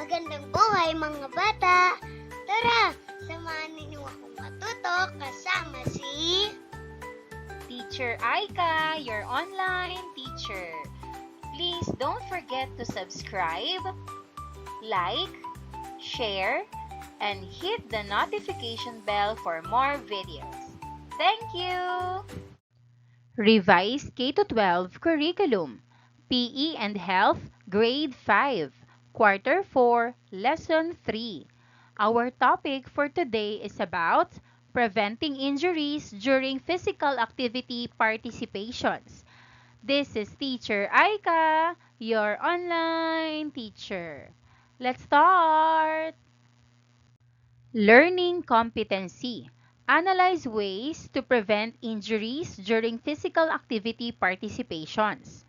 Magandang buhay mga bata! Tara, samahan ninyo akong matuto kasama si Teacher Aika, your online teacher. Please don't forget to subscribe, like, share, and hit the notification bell for more videos. Thank you! Revised K-12 Curriculum, PE and Health, Grade 5, Quarter 4, Lesson 3. Our topic for today is about preventing injuries during physical activity participations. This is Teacher Aika, your online teacher. Let's start! Learning competency. Analyze ways to prevent injuries during physical activity participations.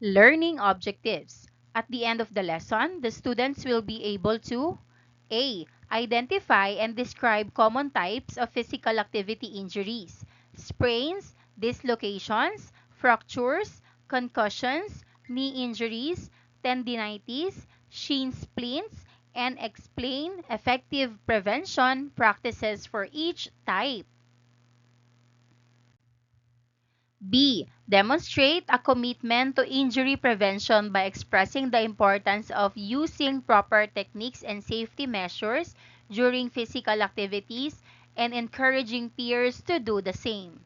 Learning objectives. At the end of the lesson, the students will be able to A. Identify and describe common types of physical activity injuries: sprains, dislocations, fractures, concussions, knee injuries, tendinitis, shin splints, and explain effective prevention practices for each type. B. Demonstrate a commitment to injury prevention by expressing the importance of using proper techniques and safety measures during physical activities and encouraging peers to do the same.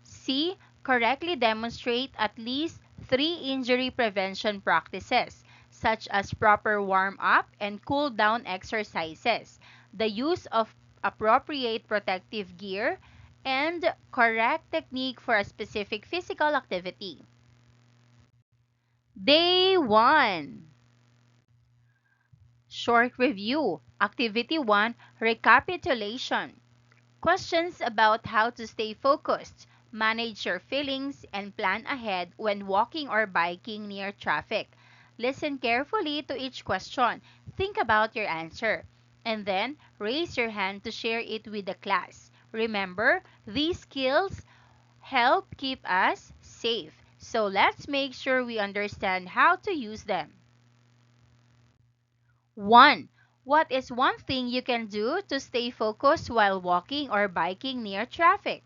C. Correctly demonstrate at least 3 injury prevention practices, such as proper warm-up and cool-down exercises, the use of appropriate protective gear, and correct technique for a specific physical activity. Day 1. Short review. Activity 1, recapitulation. Questions about how to stay focused, manage your feelings, and plan ahead when walking or biking near traffic. Listen carefully to each question. Think about your answer. And then, raise your hand to share it with the class. Remember, these skills help keep us safe. So let's make sure we understand how to use them. 1. What is one thing you can do to stay focused while walking or biking near traffic?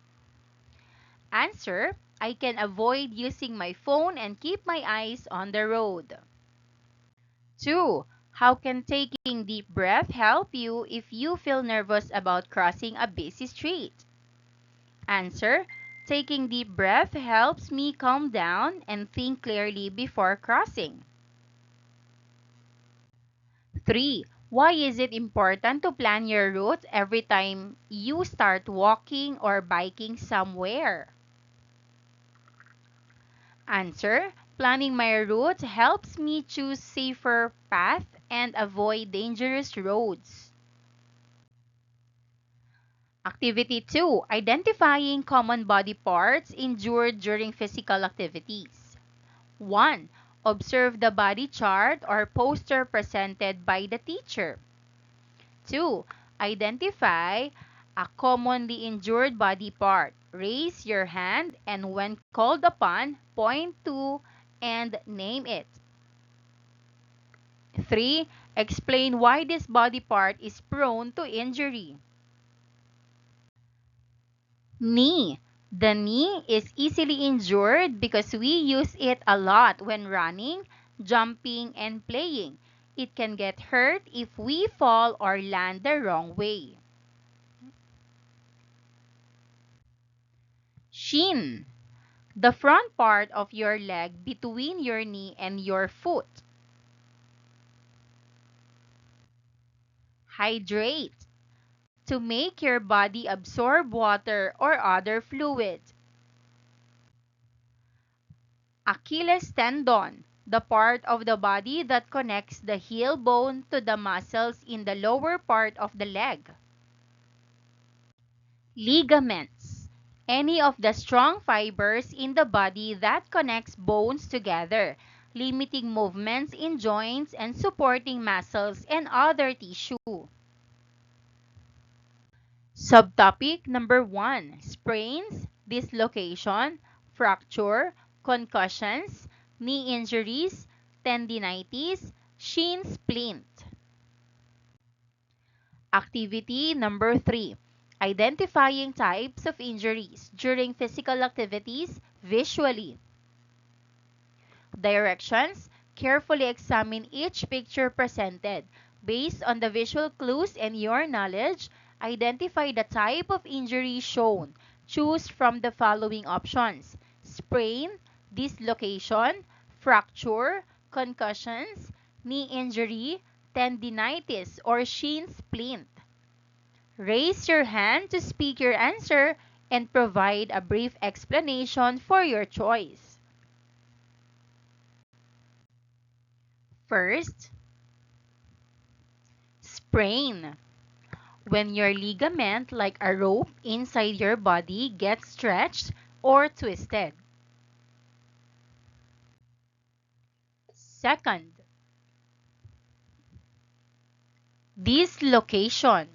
Answer: I can avoid using my phone and keep my eyes on the road. 2. How can taking deep breath help you if you feel nervous about crossing a busy street? Answer: taking deep breath helps me calm down and think clearly before crossing. 3. Why is it important to plan your route every time you start walking or biking somewhere? Answer: planning my route helps me choose safer paths and avoid dangerous roads. Activity 2. Identifying common body parts injured during physical activities. 1. Observe the body chart or poster presented by the teacher. 2. Identify a commonly injured body part. Raise your hand and when called upon, point to and name it. 3. Explain why this body part is prone to injury. Knee. The knee is easily injured because we use it a lot when running, jumping, and playing. It can get hurt if we fall or land the wrong way. Shin. The front part of your leg between your knee and your foot. Hydrate. To make your body absorb water or other fluid. Achilles tendon. The part of the body that connects the heel bone to the muscles in the lower part of the leg. Ligaments. Any of the strong fibers in the body that connects bones together, limiting movements in joints and supporting muscles and other tissue. Subtopic number 1. Sprains, dislocation, fracture, concussions, knee injuries, tendinitis, shin splint. Activity number 3. Identifying types of injuries during physical activities visually. Directions: carefully examine each picture presented. Based on the visual clues and your knowledge, identify the type of injury shown. Choose from the following options: sprain, dislocation, fracture, concussions, knee injury, tendinitis, or shin splint. Raise your hand to speak your answer and provide a brief explanation for your choice. First, sprain. When your ligament, like a rope inside your body, gets stretched or twisted. Second, dislocation.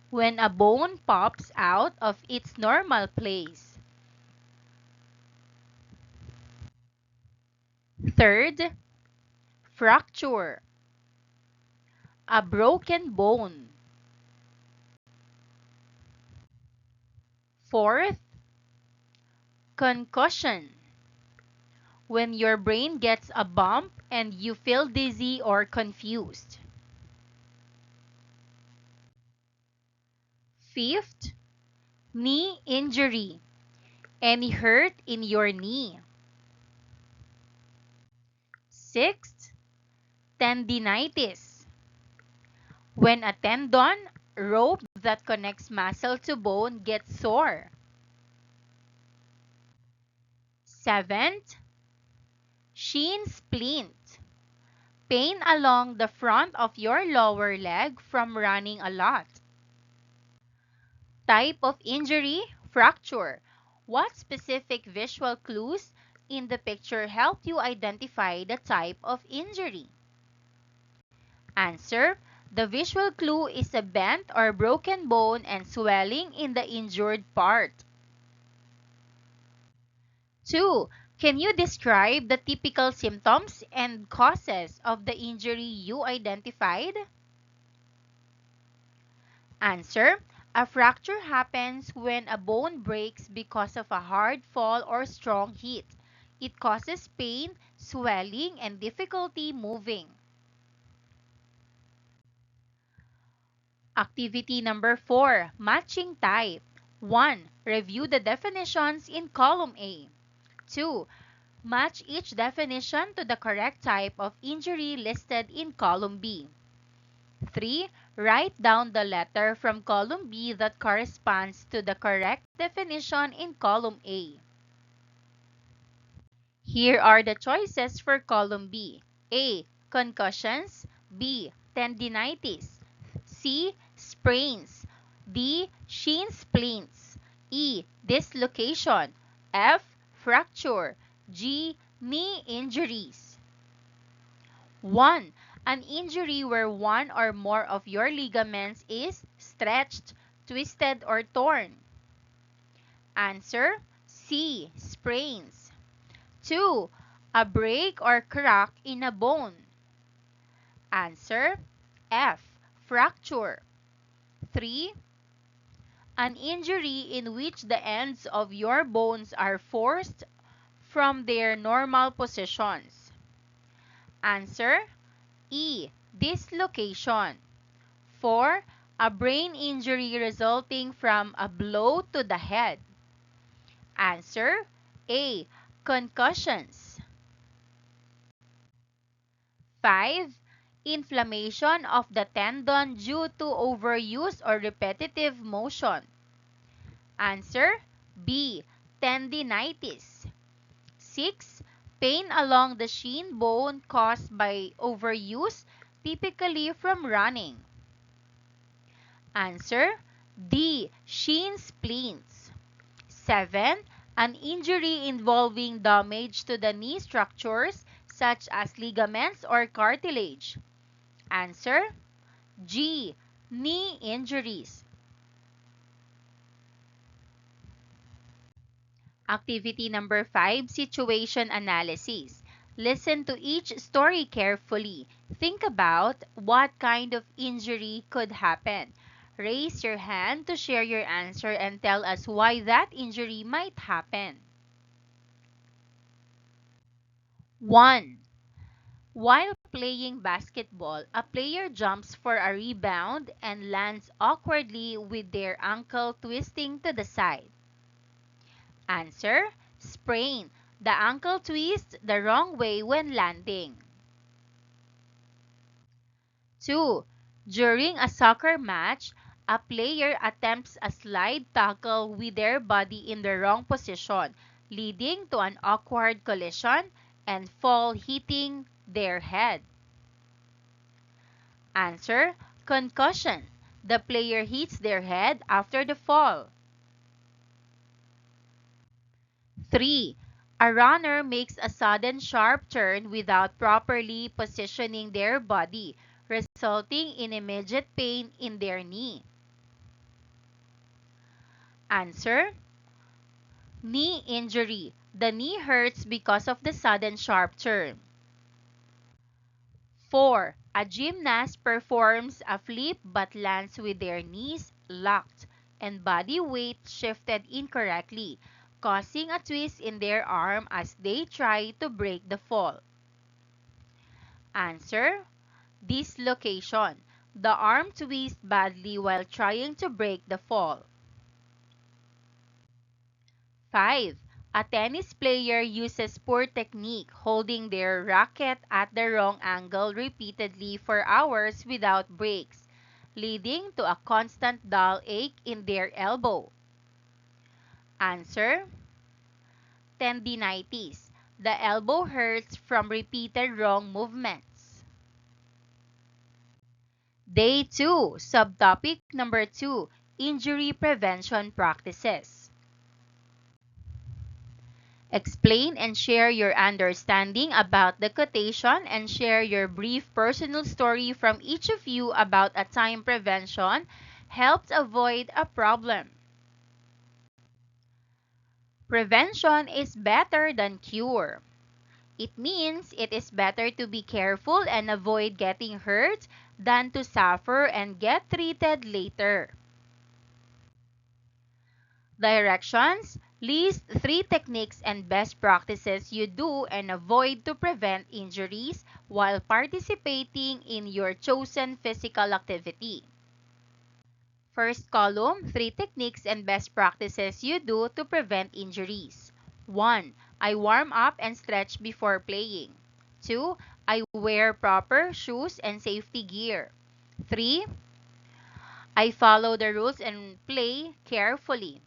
When a bone pops out of its normal place. Third, fracture. A broken bone. Fourth, concussion. When your brain gets a bump and you feel dizzy or confused. Fifth, knee injury. Any hurt in your knee. Sixth, tendinitis. When a tendon, rope that connects muscle to bone, gets sore. Seventh, shin splint. Pain along the front of your lower leg from running a lot. Type of injury, fracture. What specific visual clues in the picture helped you identify the type of injury? Answer: the visual clue is a bent or broken bone and swelling in the injured part. 2. Can you describe the typical symptoms and causes of the injury you identified? Answer: a fracture happens when a bone breaks because of a hard fall or strong heat. It causes pain, swelling, and difficulty moving. Activity number 4, matching type. 1. Review the definitions in column A. 2. Match each definition to the correct type of injury listed in column B. 3. Write down the letter from column B that corresponds to the correct definition in column A. Here are the choices for column B. A. Concussions. B. Tendinitis. C. Sprains. D. Shin splints. E. Dislocation. F. Fracture. G. Knee injuries. 1. An injury where one or more of your ligaments is stretched, twisted, or torn. Answer: C. Sprains. 2. A break or crack in a bone. Answer: F. Fracture. 3. An injury in which the ends of your bones are forced from their normal positions. Answer: E. Dislocation. 4. A brain injury resulting from a blow to the head. Answer: A. Concussions. 5. Inflammation of the tendon due to overuse or repetitive motion. Answer: B. Tendinitis. 6. Pain along the shin bone caused by overuse, typically from running. Answer: D. Shin splints. 7. An injury involving damage to the knee structures such as ligaments or cartilage. Answer: G. Knee injuries. Activity number 5, situation analysis. Listen to each story carefully. Think about what kind of injury could happen. Raise your hand to share your answer and tell us why that injury might happen. 1. While playing basketball, a player jumps for a rebound and lands awkwardly with their ankle twisting to the side. Answer: sprain. The ankle twists the wrong way when landing. 2. During a soccer match, a player attempts a slide tackle with their body in the wrong position, leading to an awkward collision and fall hitting their head. Answer: concussion. The player hits their head after the fall. 3. A runner makes a sudden sharp turn without properly positioning their body, resulting in immediate pain in their knee. Answer: knee injury. The knee hurts because of the sudden sharp turn. 4. A gymnast performs a flip but lands with their knees locked and body weight shifted incorrectly, causing a twist in their arm as they try to break the fall. Answer: dislocation. The arm twists badly while trying to break the fall. 5. A tennis player uses poor technique holding their racket at the wrong angle repeatedly for hours without breaks, leading to a constant dull ache in their elbow. Answer: tendinitis. The elbow hurts from repeated wrong movements. Day 2, subtopic number 2, injury prevention practices. Explain and share your understanding about the quotation and share your brief personal story from each of you about a time prevention helped avoid a problem. Prevention is better than cure. It means it is better to be careful and avoid getting hurt than to suffer and get treated later. Directions: list 3 techniques and best practices you do and avoid to prevent injuries while participating in your chosen physical activity. First column, 3 techniques and best practices you do to prevent injuries. 1. I warm up and stretch before playing. 2. I wear proper shoes and safety gear. 3. I follow the rules and play carefully.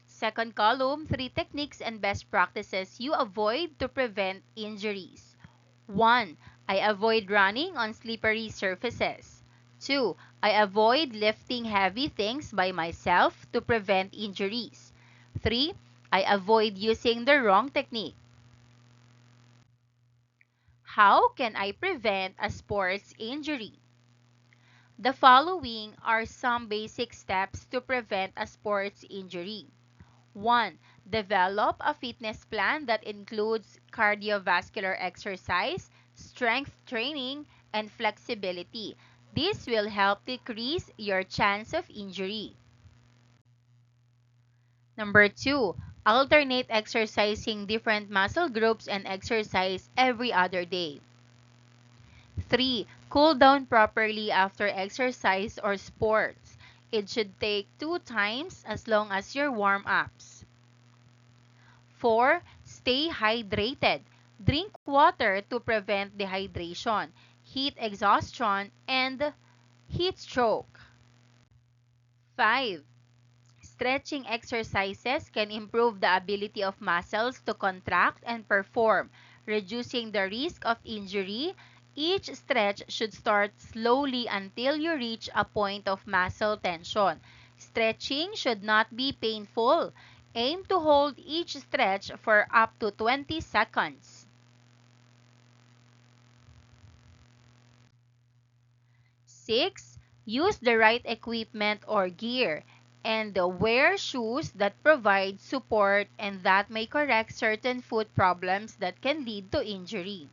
Second column, 3 techniques and best practices you avoid to prevent injuries. 1. I avoid running on slippery surfaces. 2. I avoid lifting heavy things by myself to prevent injuries. 3. I avoid using the wrong technique. How can I prevent a sports injury? The following are some basic steps to prevent a sports injury. 1. Develop a fitness plan that includes cardiovascular exercise, strength training, and flexibility. This will help decrease your chance of injury. Number 2. Alternate exercising different muscle groups and exercise every other day. 3. Cool down properly after exercise or sports. It should take 2 times as long as your warm-ups. 4. Stay hydrated. Drink water to prevent dehydration, heat exhaustion, and heat stroke. 5. Stretching exercises can improve the ability of muscles to contract and perform, reducing the risk of injury. Each stretch should start slowly until you reach a point of muscle tension. Stretching should not be painful. Aim to hold each stretch for up to 20 seconds. 6. Use the right equipment or gear. and wear shoes that provide support and that may correct certain foot problems that can lead to injury.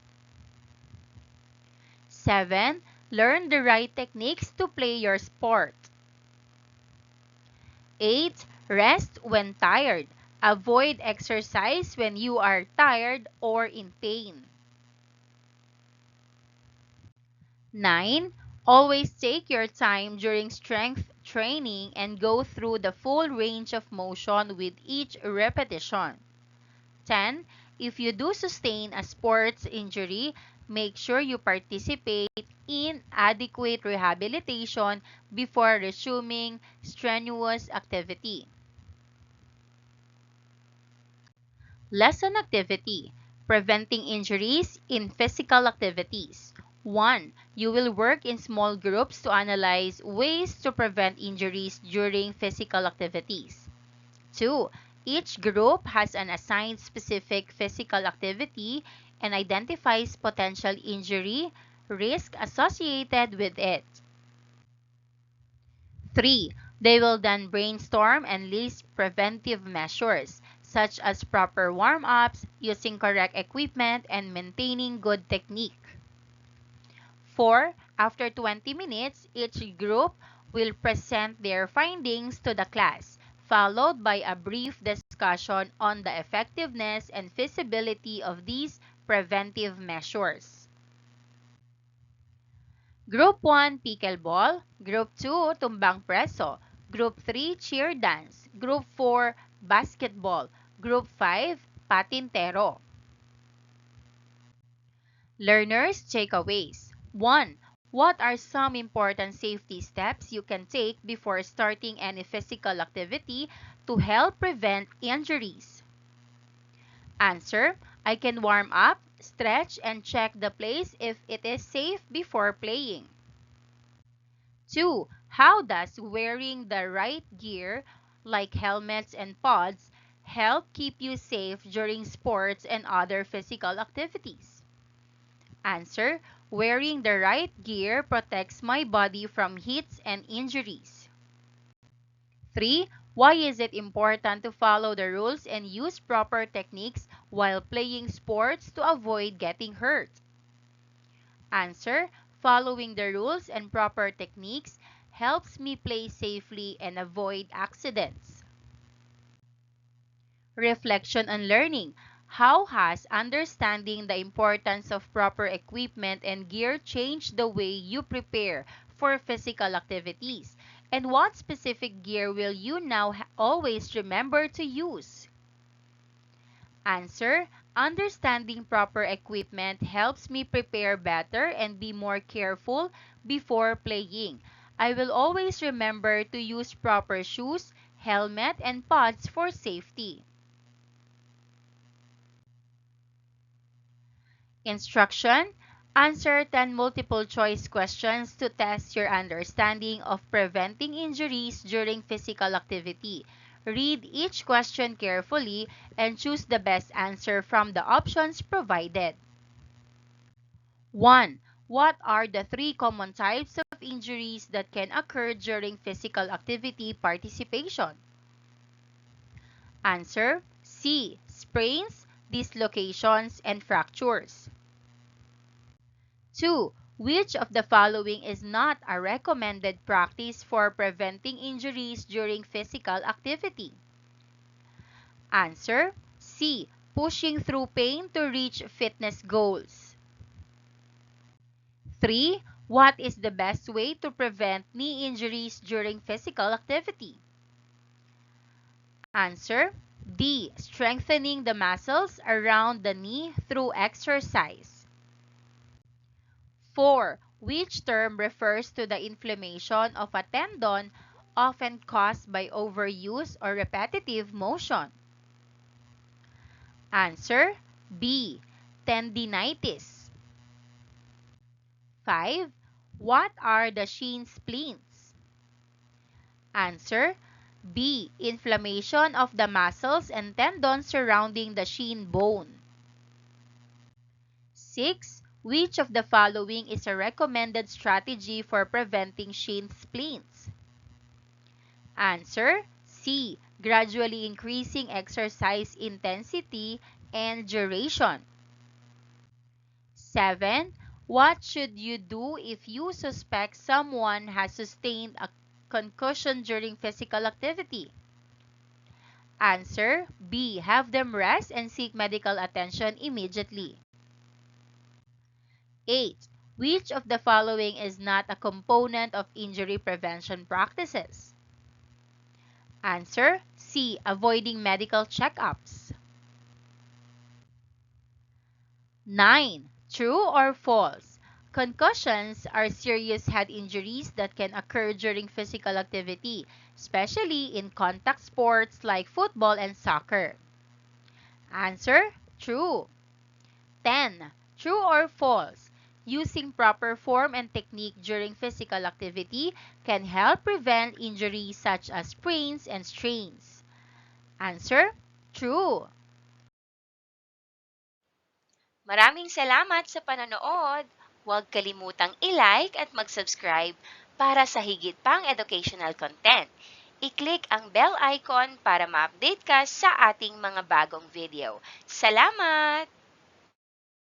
7. Learn the right techniques to play your sport. 8. Rest when tired. Avoid exercise when you are tired or in pain. 9. Always take your time during strength training and go through the full range of motion with each repetition. 10. If you do sustain a sports injury, make sure you participate in adequate rehabilitation before resuming strenuous activity. Lesson activity: preventing injuries in physical activities. 1. You will work in small groups to analyze ways to prevent injuries during physical activities. 2. Each group has an assigned specific physical activity and identifies potential injury risk associated with it. 3. They will then brainstorm and list preventive measures, such as proper warm-ups, using correct equipment, and maintaining good technique. 4. After 20 minutes, each group will present their findings to the class, followed by a brief discussion on the effectiveness and feasibility of these preventive measures. Group 1, pickleball. Group 2, tumbang preso. Group 3, cheer dance. Group 4, basketball. Group 5, patintero. Learners' takeaways. 1. What are some important safety steps you can take before starting any physical activity to help prevent injuries? Answer: I can warm up, stretch, and check the place if it is safe before playing. 2. How does wearing the right gear, like helmets and pods, help keep you safe during sports and other physical activities? Answer: wearing the right gear protects my body from hits and injuries. 3. Why is it important to follow the rules and use proper techniques while playing sports to avoid getting hurt? Answer: following the rules and proper techniques helps me play safely and avoid accidents. Reflection on learning. How has understanding the importance of proper equipment and gear changed the way you prepare for physical activities? And what specific gear will you now always remember to use? Answer: understanding proper equipment helps me prepare better and be more careful before playing. I will always remember to use proper shoes, helmet, and pads for safety. Instruction: answer 10 multiple choice questions to test your understanding of preventing injuries during physical activity. Read each question carefully and choose the best answer from the options provided. 1. What are the three common types of injuries that can occur during physical activity participation? Answer: C. Sprains, dislocations, and fractures. 2. Which of the following is not a recommended practice for preventing injuries during physical activity? Answer: C. Pushing through pain to reach fitness goals. 3. What is the best way to prevent knee injuries during physical activity? Answer: D. Strengthening the muscles around the knee through exercise. 4. Which term refers to the inflammation of a tendon often caused by overuse or repetitive motion? Answer: B. Tendinitis. 5. What are the shin splints? Answer: B. Inflammation of the muscles and tendons surrounding the shin bone. 6. Which of the following is a recommended strategy for preventing shin splints? Answer C. Gradually increasing exercise intensity and duration. 7. What should you do if you suspect someone has sustained a concussion during physical activity? Answer B. Have them rest and seek medical attention immediately. 8. Which of the following is not a component of injury prevention practices? Answer C. Avoiding medical checkups. 9. True or false? Concussions are serious head injuries that can occur during physical activity, especially in contact sports like football and soccer. Answer true. 10. True or false? Using proper form and technique during physical activity can help prevent injuries such as sprains and strains. Answer true. Maraming salamat sa panonood! Huwag kalimutang i-like at mag-subscribe para sa higit pang educational content. I-click ang bell icon para ma-update ka sa ating mga bagong video. Salamat!